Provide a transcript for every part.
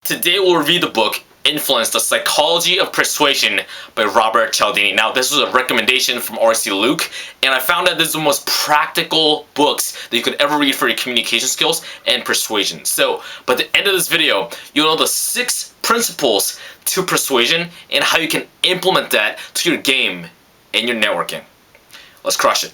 Today we'll review the book Influence, The Psychology of Persuasion by Robert Cialdini. Now, this was a recommendation from R.C. Luke, and I found that this is the most practical books that you could ever read for your communication skills and persuasion. So, by the end of this video, you'll know the 6 principles to persuasion and how you can implement that to your game and your networking. Let's crush it.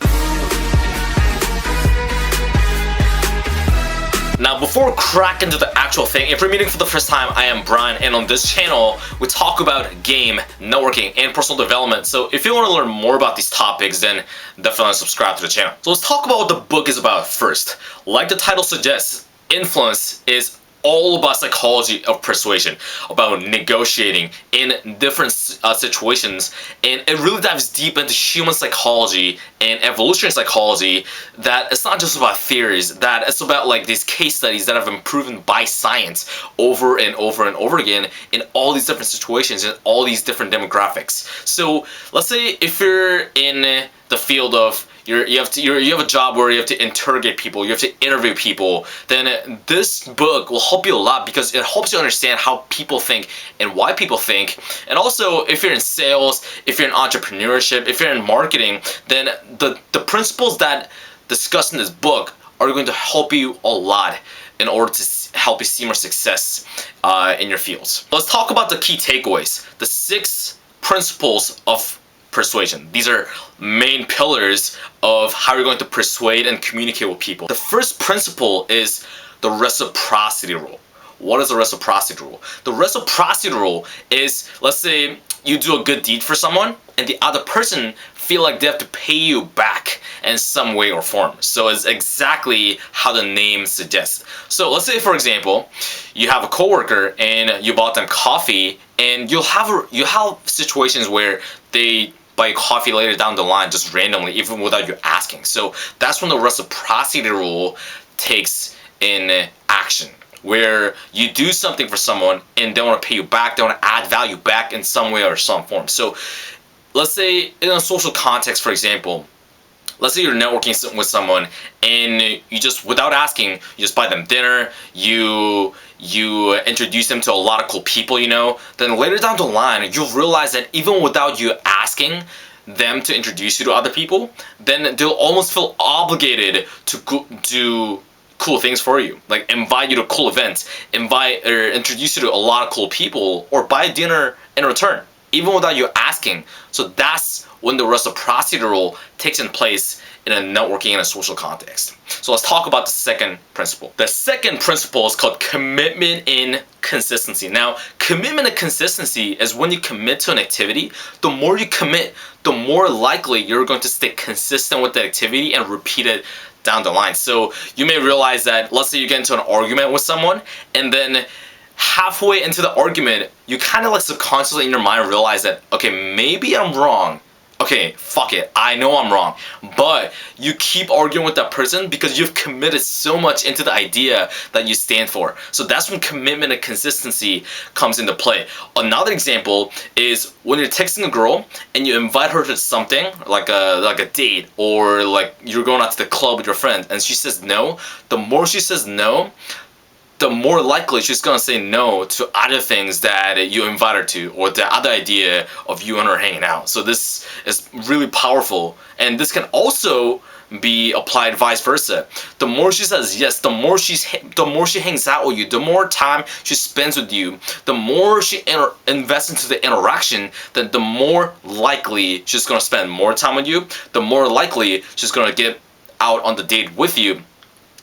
Now, before we crack into the actual thing, if you're meeting for the first time, I am Brian, and on this channel, we talk about game, networking, and personal development. So if you want to learn more about these topics, then definitely subscribe to the channel. So let's talk about what the book is about first. Like the title suggests, Influence is all about psychology of persuasion, about negotiating in different situations, and it really dives deep into human psychology and evolutionary psychology. That it's not just about theories, that it's about like these case studies that have been proven by science over and over and over again in all these different situations and all these different demographics. So let's say if you're in the field of you have a job where you have to interrogate people, you have to interview people, then this book will help you a lot because it helps you understand how people think and why people think. And also, if you're in sales, if you're in entrepreneurship, if you're in marketing, then the principles that discussed in this book are going to help you a lot in order to help you see more success in your fields. Let's talk about the key takeaways, the 6 principles of persuasion. These are main pillars of how you're going to persuade and communicate with people. The first principle is the reciprocity rule. What is the reciprocity rule? The reciprocity rule is, let's say you do a good deed for someone and the other person feel like they have to pay you back in some way or form. So it's exactly how the name suggests. So let's say, for example, you have a coworker and you bought them coffee, and you'll have situations where they buy coffee later down the line just randomly, even without you asking. So that's when the reciprocity rule takes in action, where you do something for someone and they want to pay you back, they want to add value back in some way or some form. So let's say in a social context, for example, let's say you're networking with someone and you just, without asking, you just buy them dinner, you introduce them to a lot of cool people, then later down the line, you'll realize that even without you asking them to introduce you to other people, then they'll almost feel obligated to do cool things for you, like invite you to cool events, invite or introduce you to a lot of cool people, or buy dinner in return, even without you asking. So that's when the reciprocity rule takes in place in a networking and a social context. So let's talk about the second principle. The second principle is called commitment and consistency. Now, commitment and consistency is when you commit to an activity. The more you commit, the more likely you're going to stay consistent with that activity and repeat it down the line. So you may realize that, let's say you get into an argument with someone, and then halfway into the argument, you kind of like subconsciously in your mind realize that, okay, maybe I'm wrong. Okay, fuck it, I know I'm wrong. But you keep arguing with that person because you've committed so much into the idea that you stand for. So that's when commitment and consistency comes into play. Another example is when you're texting a girl and you invite her to something like a date, or like you're going out to the club with your friend and she says no. The more she says no, the more likely she's gonna say no to other things that you invite her to, or the other idea of you and her hanging out. So this is really powerful, and this can also be applied vice versa. The more she says yes, the more she hangs out with you, the more time she spends with you, the more she invests into the interaction, then the more likely she's gonna spend more time with you, the more likely she's gonna get out on the date with you,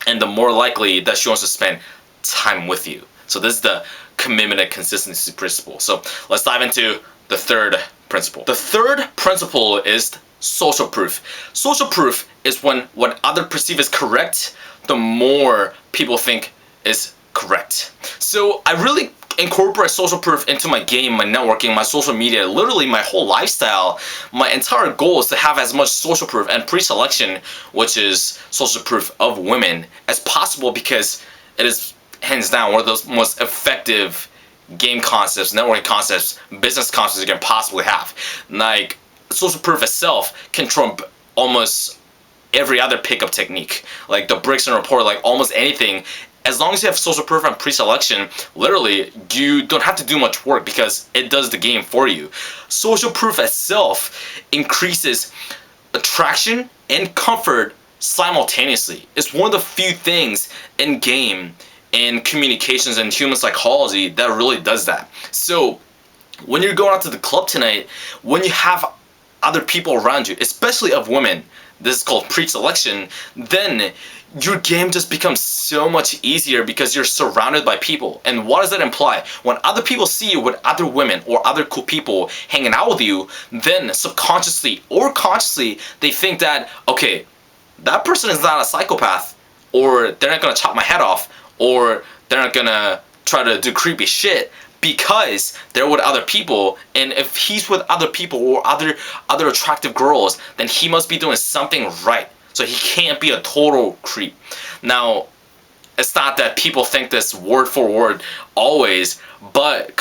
and the more likely that she wants to spend time with you. So this is the commitment and consistency principle. So let's dive into the third principle. The third principle is social proof. Social proof is when what others perceive as correct, the more people think is correct. So I really incorporate social proof into my game, my networking, my social media, literally my whole lifestyle. My entire goal is to have as much social proof and pre-selection, which is social proof of women, as possible, because it is hands down one of those most effective game concepts, networking concepts, business concepts you can possibly have. Like, social proof itself can trump almost every other pickup technique. Like the bricks and rapport, like almost anything as long as you have social proof and pre-selection, literally, you don't have to do much work because it does the game for you. Social proof itself increases attraction and comfort simultaneously. It's one of the few things in game and communications and human psychology that really does that. So when you're going out to the club tonight, when you have other people around you, especially of women, this is called pre-selection, then your game just becomes so much easier because you're surrounded by people. And what does that imply? When other people see you with other women or other cool people hanging out with you, then subconsciously or consciously, they think that, okay, that person is not a psychopath, or they're not gonna chop my head off, or they're not gonna try to do creepy shit because they're with other people. And if he's with other people or other attractive girls, then he must be doing something right. So he can't be a total creep. Now, it's not that people think this word for word always, but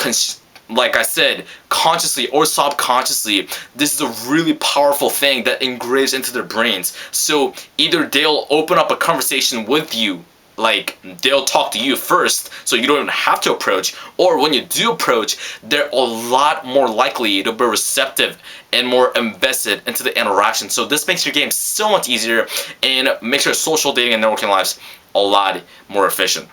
like I said, consciously or subconsciously, this is a really powerful thing that engraves into their brains. So either they'll open up a conversation with you, like they'll talk to you first so you don't even have to approach, or when you do approach, they're a lot more likely to be receptive and more invested into the interaction. So this makes your game so much easier and makes your social dating and networking lives a lot more efficient.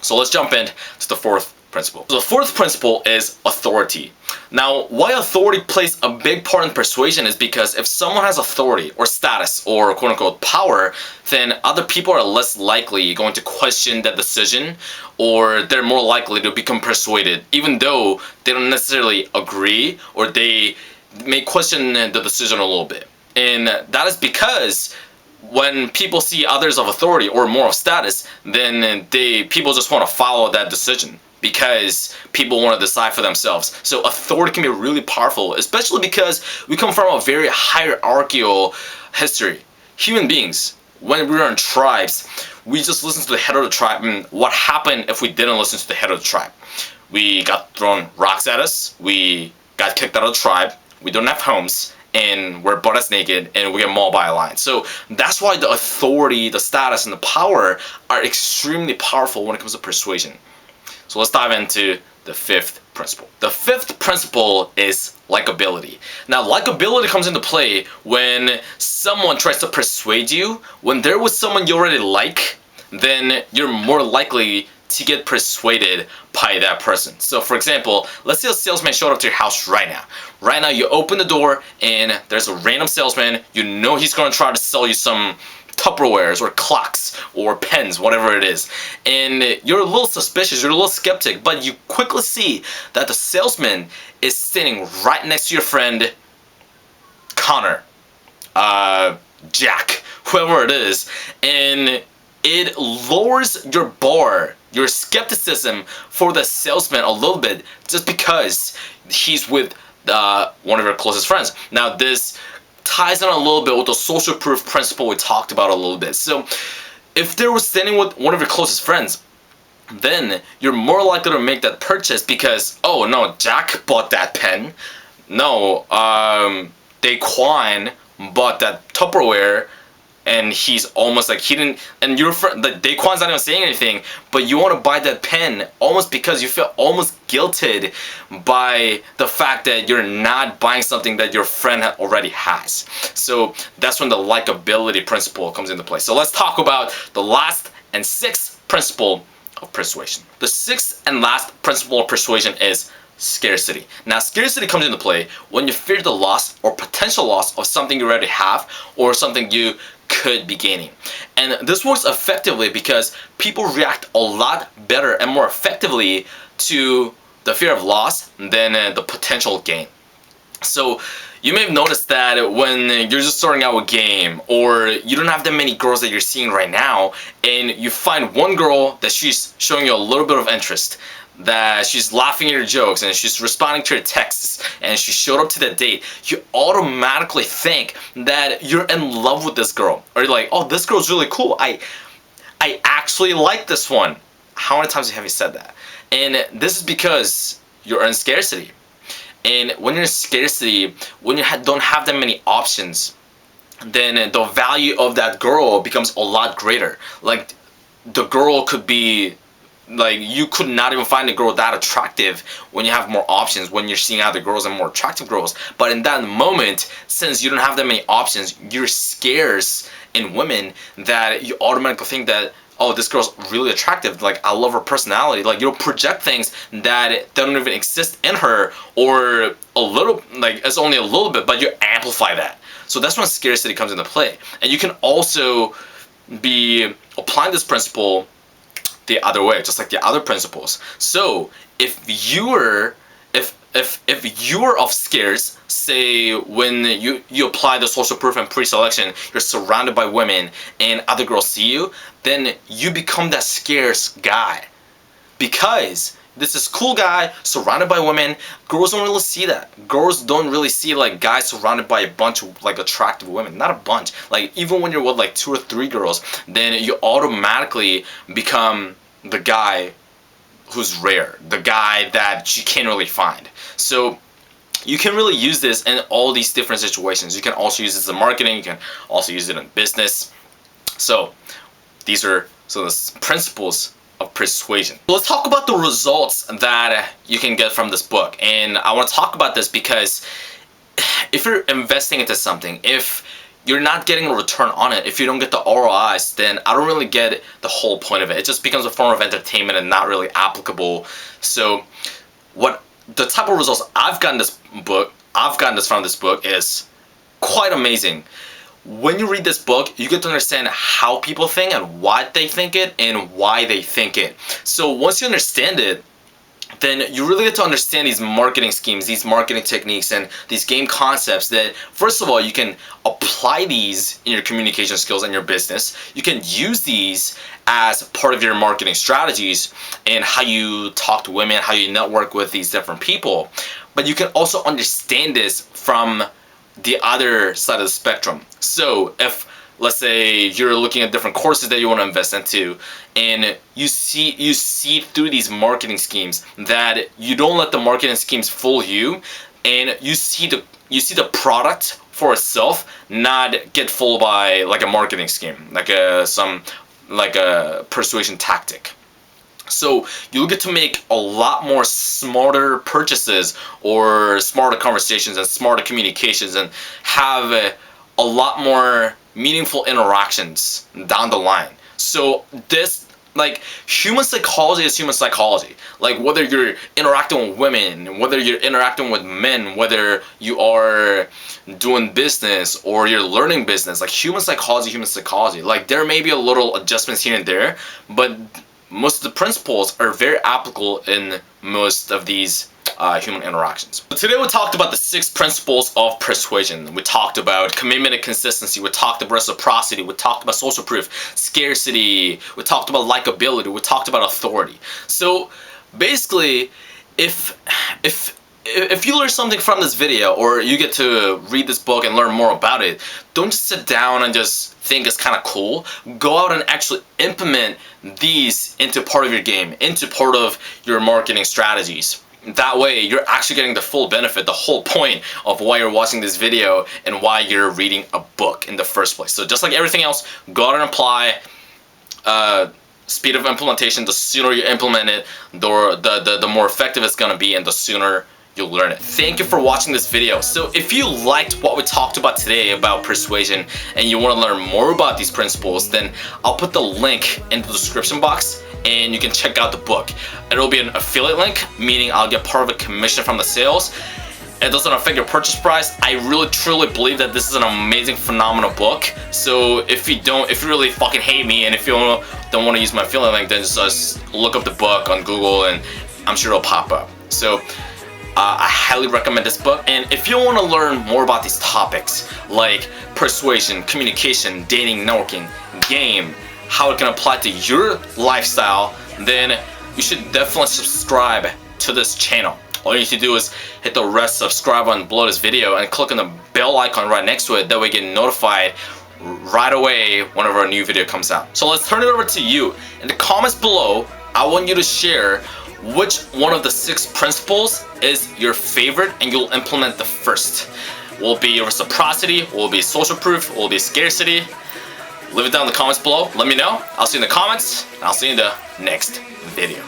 So let's jump into the fourth principle. So the fourth principle is authority. Now, why authority plays a big part in persuasion is because if someone has authority or status or quote unquote power, then other people are less likely going to question that decision, or they're more likely to become persuaded, even though they don't necessarily agree, or they may question the decision a little bit. And that is because when people see others of authority or more of status, then people just want to follow that decision because people want to decide for themselves. So authority can be really powerful, especially because we come from a very hierarchical history. Human beings, when we were in tribes, we just listened to the head of the tribe. And what happened if we didn't listen to the head of the tribe? We got thrown rocks at us, we got kicked out of the tribe, we don't have homes, and we're butt ass naked, and we get mauled by a lion. So that's why the authority, the status, and the power are extremely powerful when it comes to persuasion. So let's dive into the fifth principle. The fifth principle is likability. Now, likability comes into play when someone tries to persuade you. When they're with someone you already like, then you're more likely to get persuaded by that person. So for example, let's say a salesman showed up to your house right now. Right now you open the door and there's a random salesman. You know he's going to try to sell you some Tupperwares or clocks or pens, whatever it is. And you're a little suspicious, you're a little skeptic, but you quickly see that the salesman is sitting right next to your friend Connor, Jack, whoever it is, and it lowers your bar, your skepticism for the salesman a little bit just because he's with one of your closest friends. Now this ties in a little bit with the social proof principle we talked about a little bit. So if they were standing with one of your closest friends, then you're more likely to make that purchase because, oh no, Jack bought that pen. No, Daquan bought that Tupperware, and he's almost like he didn't, and your friend, like Daquan's not even saying anything, but you want to buy that pen almost because you feel almost guilted by the fact that you're not buying something that your friend already has. So that's when the likability principle comes into play. So let's talk about the last and sixth principle of persuasion. The sixth and last principle of persuasion is scarcity. Now scarcity comes into play when you fear the loss or potential loss of something you already have or something you could be gaining. And this works effectively because people react a lot better and more effectively to the fear of loss than the potential gain. So you may have noticed that when you're just starting out a game, or you don't have that many girls that you're seeing right now, and you find one girl that she's showing you a little bit of interest, that she's laughing at your jokes and she's responding to your texts and she showed up to the date, you automatically think that you're in love with this girl, or you're like, oh, this girl's really cool, I actually like this one. How many times have you said that? And this is because you're in scarcity. And when you're in scarcity, when you don't have that many options, then the value of that girl becomes a lot greater. Like, the girl could be like, you could not even find a girl that attractive when you have more options, when you're seeing other girls and more attractive girls. But in that moment, since you don't have that many options, you're scarce in women, that you automatically think that, oh, this girl's really attractive, like, I love her personality. Like, you'll project things that don't even exist in her, or a little, like, it's only a little bit, but you amplify that. So that's when scarcity comes into play. And you can also be applying this principle the other way, just like the other principles. So if you're of scarce, say when you apply the social proof and pre-selection, you're surrounded by women and other girls see you, then you become that scarce guy, because this is cool guy surrounded by women. Girls don't really see that. Girls don't really see like guys surrounded by a bunch of like attractive women. Not a bunch. Like, even when you're with like 2 or 3 girls, then you automatically become the guy who's rare, the guy that you can't really find. So you can really use this in all these different situations. You can also use this in marketing. You can also use it in business. So these are the principles of persuasion. Let's talk about the results that you can get from this book. And I want to talk about this because if you're investing into something, if you're not getting a return on it, if you don't get the ROIs, then I don't really get the whole point of it. It just becomes a form of entertainment and not really applicable. So what the type of results I've gotten from this book is quite amazing. When you read this book, you get to understand how people think and why they think it and why they think it. So once you understand it, then you really get to understand these marketing schemes, these marketing techniques, and these game concepts that, first of all, you can apply these in your communication skills and your business. You can use these as part of your marketing strategies and how you talk to women, how you network with these different people. But you can also understand this from the other side of the spectrum. So if, let's say, you're looking at different courses that you want to invest into, and you see through these marketing schemes, that you don't let the marketing schemes fool you, and you see the product for itself, not get fooled by like a marketing scheme, like a persuasion tactic. So you'll get to make a lot more smarter purchases or smarter conversations and smarter communications, and have a lot more meaningful interactions down the line. So this, like, human psychology is human psychology. Like, whether you're interacting with women, whether you're interacting with men, whether you are doing business or you're learning business, like, human psychology. Like, there may be a little adjustments here and there, but most of the principles are very applicable in most of these human interactions. But today we talked about the 6 principles of persuasion. We talked about commitment and consistency. We talked about reciprocity. We talked about social proof, scarcity. We talked about likability. We talked about authority. So basically, if you learn something from this video, or you get to read this book and learn more about it, don't just sit down and just think it's kind of cool. Go out and actually implement these into part of your game, into part of your marketing strategies. That way, you're actually getting the full benefit, the whole point of why you're watching this video and why you're reading a book in the first place. So just like everything else, go out and apply. Speed of implementation, the sooner you implement it, the more effective it's going to be, and the sooner you'll learn it. Thank you for watching this video. So if you liked what we talked about today about persuasion, and you want to learn more about these principles, then I'll put the link in the description box, and you can check out the book. It'll be an affiliate link, meaning I'll get part of a commission from the sales. It doesn't affect your purchase price. I really truly believe that this is an amazing, phenomenal book. So if you really fucking hate me, and if you don't want to use my affiliate link, then just look up the book on Google, and I'm sure it'll pop up. So I highly recommend this book. And if you want to learn more about these topics like persuasion, communication, dating, networking, game, how it can apply to your lifestyle, then you should definitely subscribe to this channel. All you need to do is hit the red subscribe button below this video and click on the bell icon right next to it. That way you get notified right away whenever a new video comes out. So let's turn it over to you. In the comments below, I want you to share which one of the 6 principles is your favorite and you'll implement the first. Will it be reciprocity? Will it be social proof? Will it be scarcity? Leave it down in the comments below. Let me know. I'll see you in the comments, and I'll see you in the next video.